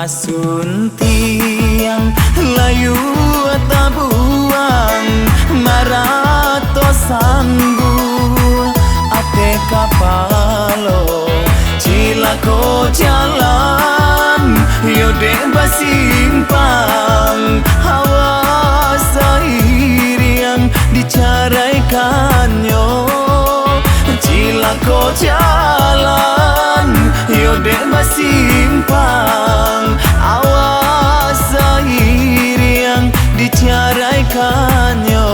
kasun tiang layu tabuang marato sanggu ate kapalo cilako jalan yode basimpang hawa sairiang dicaraikannya cilako jalan yode basimpang awas sairiang dicaraikannya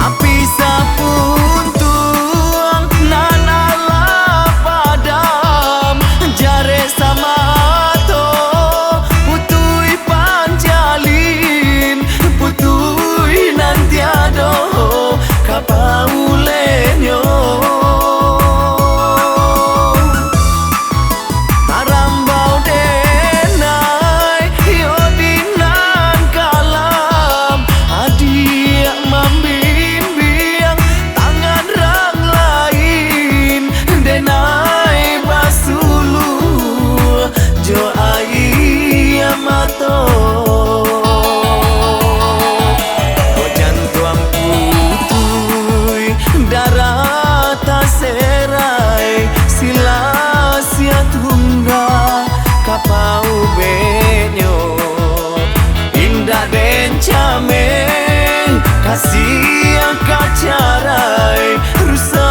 api sapun tuang nanala padam jare samato putui panjalin putui nantiado kapaulenyo marambau denai yodinan kalam adia membimbing tangan rang lain denai basulu jo ai amato darata serai silasia tungga kapau benyo indah den cameng kasih kacarai rusa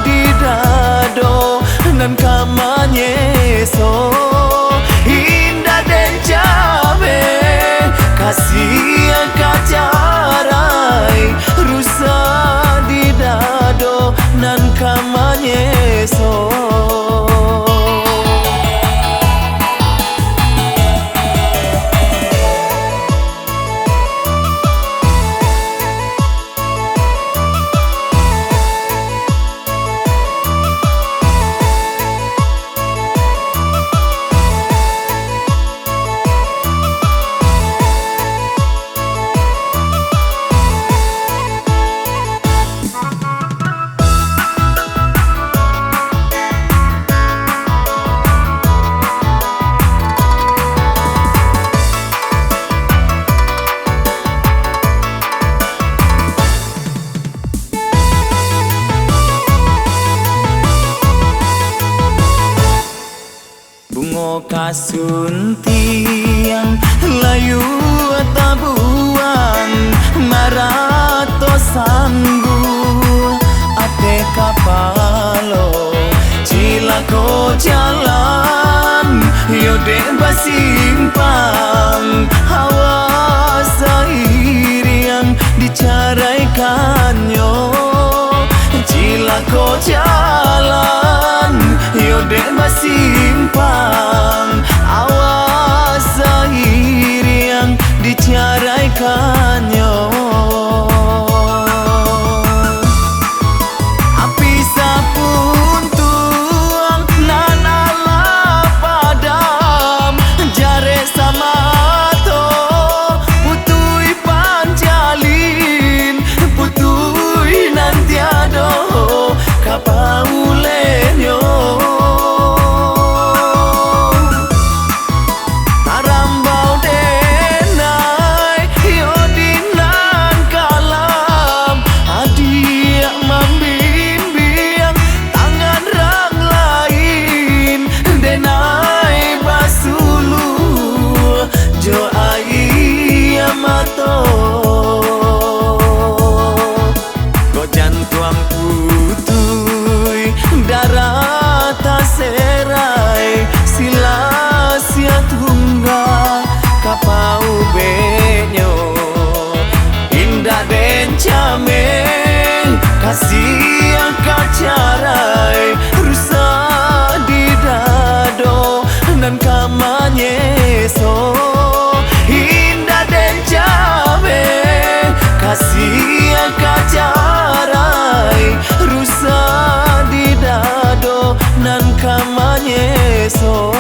di dado dan kamanye so indah den cameng kasih kacarai rusa dado nan kamanye so bungo kasun tiang layu tabuang marato sanggu ate kapalo cilako jalan yode basimpang hawa sairiang dicaraikannya cilako jalan yode basimpang awas sairiang dicaraikannya api sapun tuang nanala padam jare samato putui panjalin putui nantiado kapaulenyo marambau denai yodinan kalam adia membimbing tangan rang lain denai basulu jo ai amato gojan tuang putui darata serai silasia tungga kapau benyo indah den cameng kasih kacarai rusa di dado dan kamanye so indah den cameng kasih kacarai rusa di dado nan kamanye so